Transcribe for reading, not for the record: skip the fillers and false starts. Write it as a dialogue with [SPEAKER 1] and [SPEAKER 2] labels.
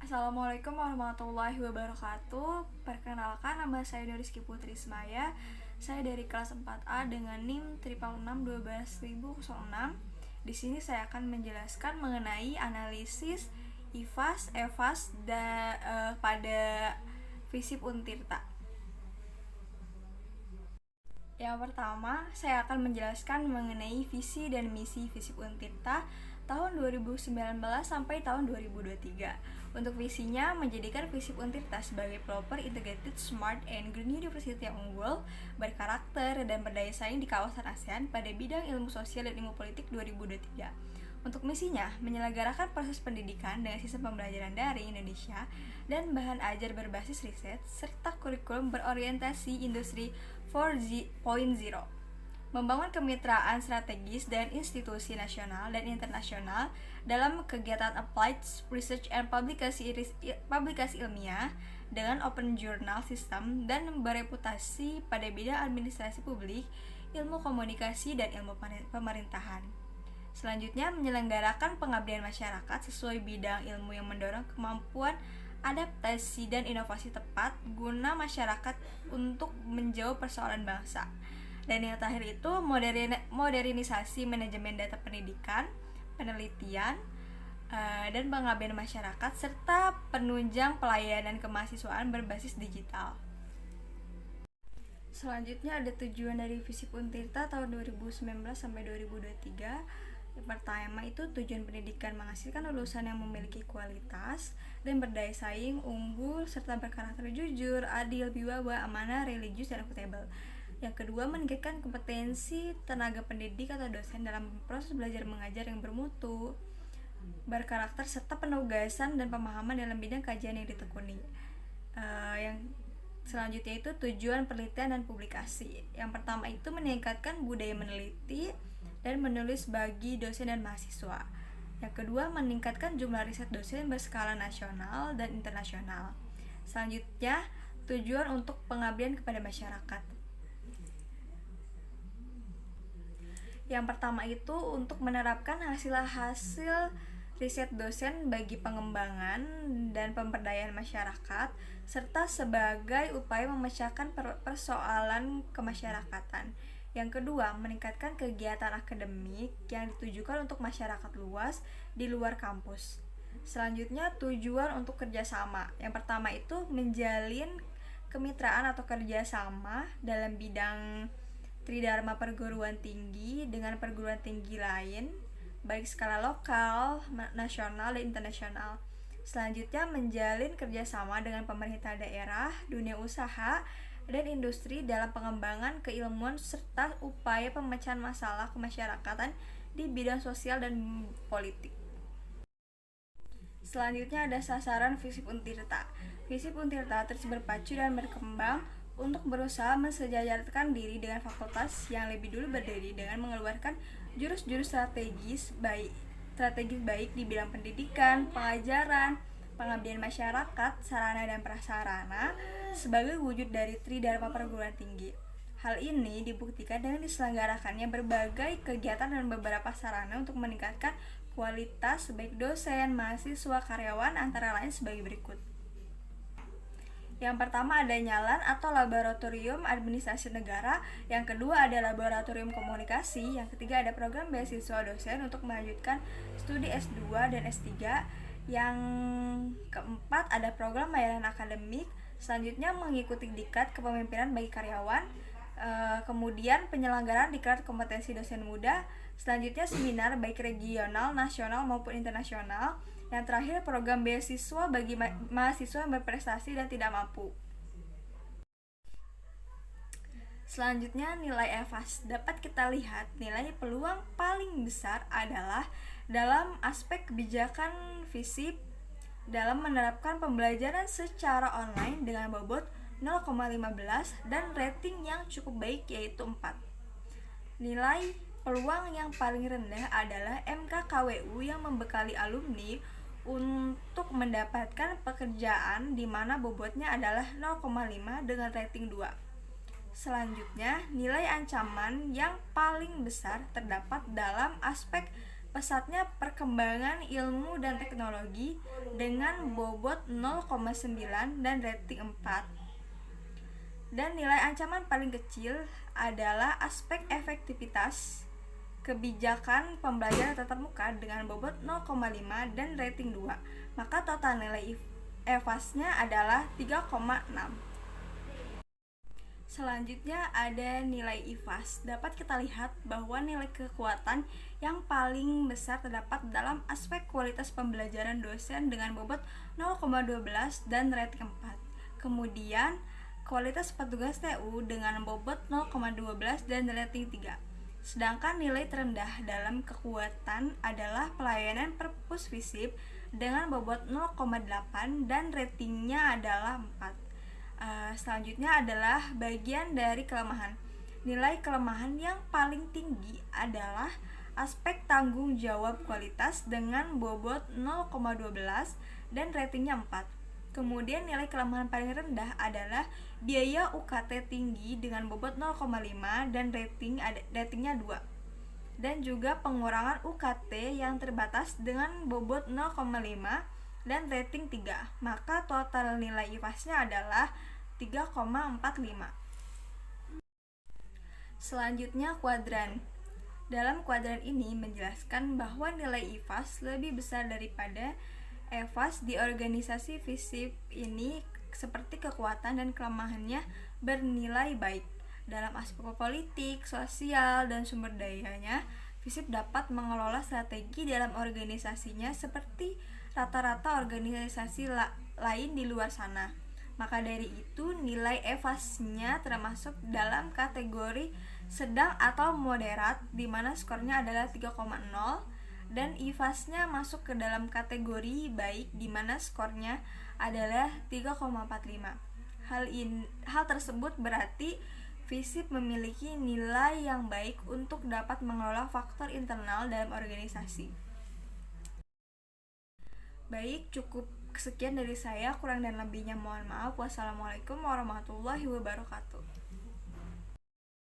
[SPEAKER 1] Assalamualaikum warahmatullahi wabarakatuh. Perkenalkan, nama saya Rizky Putri Ismaya. Saya dari kelas 4A dengan NIM 666 Di sini saya akan menjelaskan mengenai analisis IFAS, EFAS pada FISIP Untirta. Yang pertama, saya akan menjelaskan mengenai visi dan misi FISIP Untirta tahun 2019 sampai tahun 2023. Untuk visinya, menjadikan FISIP Untirta sebagai proper integrated smart and green university yang unggul, berkarakter dan berdaya saing di kawasan ASEAN pada bidang ilmu sosial dan ilmu politik 2023. Untuk misinya, menyelenggarakan proses pendidikan dengan sistem pembelajaran daring Indonesia dan bahan ajar berbasis riset serta kurikulum berorientasi industri 4.0, membangun kemitraan strategis dan institusi nasional dan internasional dalam kegiatan applied research and publikasi ilmiah dengan open journal system dan bereputasi pada bidang administrasi publik, ilmu komunikasi, dan ilmu pemerintahan. Selanjutnya, menyelenggarakan pengabdian masyarakat sesuai bidang ilmu yang mendorong kemampuan adaptasi dan inovasi tepat guna masyarakat untuk menjawab persoalan bangsa. Dan yang terakhir itu modernisasi manajemen data pendidikan, penelitian, dan pengabdian masyarakat serta penunjang pelayanan kemahasiswaan berbasis digital. Selanjutnya ada tujuan dari FISIP Untirta tahun 2019 sampai 2023. Yang pertama itu tujuan pendidikan menghasilkan lulusan yang memiliki kualitas dan berdaya saing, unggul, serta berkarakter jujur, adil, wibawa, amanah, religius, dan akuntabel. Yang kedua, meningkatkan kompetensi tenaga pendidik atau dosen dalam proses belajar mengajar yang bermutu, berkarakter, serta penugasan dan pemahaman dalam bidang kajian yang ditekuni. Yang selanjutnya itu tujuan penelitian dan publikasi. Yang pertama itu meningkatkan budaya meneliti dan menulis bagi dosen dan mahasiswa. Yang kedua, meningkatkan jumlah riset dosen berskala nasional dan internasional. Selanjutnya, tujuan untuk pengabdian kepada masyarakat. Yang pertama itu untuk menerapkan hasil-hasil riset dosen bagi pengembangan dan pemberdayaan masyarakat, serta sebagai upaya memecahkan persoalan kemasyarakatan. Yang kedua, meningkatkan kegiatan akademik yang ditujukan untuk masyarakat luas di luar kampus. Selanjutnya, tujuan untuk kerjasama. Yang pertama itu menjalin kemitraan atau kerjasama dalam bidang tridharma perguruan tinggi dengan perguruan tinggi lain, baik skala lokal, nasional, dan internasional. Selanjutnya, menjalin kerjasama dengan pemerintah daerah, dunia usaha, dan industri dalam pengembangan keilmuan serta upaya pemecahan masalah kemasyarakatan di bidang sosial dan politik. Selanjutnya ada sasaran FISIP Untirta. FISIP Untirta terus berpacu dan berkembang untuk berusaha mensejajarkan diri dengan fakultas yang lebih dulu berdiri dengan mengeluarkan jurus-jurus strategis baik di bidang pendidikan, pengajaran, pengabdian masyarakat, sarana dan prasarana sebagai wujud dari tridharma perguruan tinggi. Hal ini dibuktikan dengan diselenggarakannya berbagai kegiatan dan beberapa sarana untuk meningkatkan kualitas baik dosen, mahasiswa, karyawan, antara lain sebagai berikut. Yang pertama ada Nyalan atau Laboratorium Administrasi Negara. Yang kedua ada Laboratorium Komunikasi. Yang ketiga ada program beasiswa dosen untuk melanjutkan studi S2 dan S3. Yang keempat ada program layanan akademik. Selanjutnya mengikuti diklat kepemimpinan bagi karyawan. Kemudian penyelenggaraan diklat kompetensi dosen muda. Selanjutnya seminar baik regional, nasional maupun internasional. Yang terakhir program beasiswa bagi mahasiswa yang berprestasi dan tidak mampu. Selanjutnya nilai EFAS. Dapat kita lihat nilai peluang paling besar adalah dalam aspek kebijakan FISIP dalam menerapkan pembelajaran secara online dengan bobot 0,15 dan rating yang cukup baik yaitu 4. Nilai peluang yang paling rendah adalah MKKWU yang membekali alumni untuk mendapatkan pekerjaan di mana bobotnya adalah 0,5 dengan rating 2. Selanjutnya, nilai ancaman yang paling besar terdapat dalam aspek pesatnya perkembangan ilmu dan teknologi dengan bobot 0,9 dan rating 4. Dan nilai ancaman paling kecil adalah aspek efektivitas kebijakan pembelajaran tatap muka dengan bobot 0,5 dan rating 2. Maka total nilai EVAS-nya adalah 3,6. Selanjutnya ada nilai IFAS. Dapat kita lihat bahwa nilai kekuatan yang paling besar terdapat dalam aspek kualitas pembelajaran dosen dengan bobot 0,12 dan rating 4. Kemudian kualitas petugas TU dengan bobot 0,12 dan rating 3. Sedangkan nilai terendah dalam kekuatan adalah pelayanan perpus FISIP dengan bobot 0,8 dan ratingnya adalah 4. Selanjutnya adalah bagian dari kelemahan. Nilai kelemahan yang paling tinggi adalah aspek tanggung jawab kualitas dengan bobot 0,12 dan ratingnya 4. Kemudian nilai kelemahan paling rendah adalah biaya UKT tinggi dengan bobot 0,5 dan ratingnya 2. Dan juga pengurangan UKT yang terbatas dengan bobot 0,5 dan rating 3. Maka total nilai IFAS-nya adalah 3,45. Selanjutnya kuadran. Dalam kuadran ini menjelaskan bahwa nilai IFAS lebih besar daripada EVAS di organisasi FISIP ini seperti kekuatan dan kelemahannya bernilai baik. Dalam aspek politik, sosial, dan sumber dayanya, FISIP dapat mengelola strategi dalam organisasinya seperti rata-rata organisasi lain di luar sana. Maka dari itu nilai EVAS-nya termasuk dalam kategori sedang atau moderat, di mana skornya adalah 3,0, dan IFAS-nya masuk ke dalam kategori baik, di mana skornya adalah 3,45. Hal tersebut berarti FISIP memiliki nilai yang baik untuk dapat mengelola faktor internal dalam organisasi. Baik, cukup sekian dari saya, kurang dan lebihnya mohon maaf. Wassalamualaikum warahmatullahi wabarakatuh.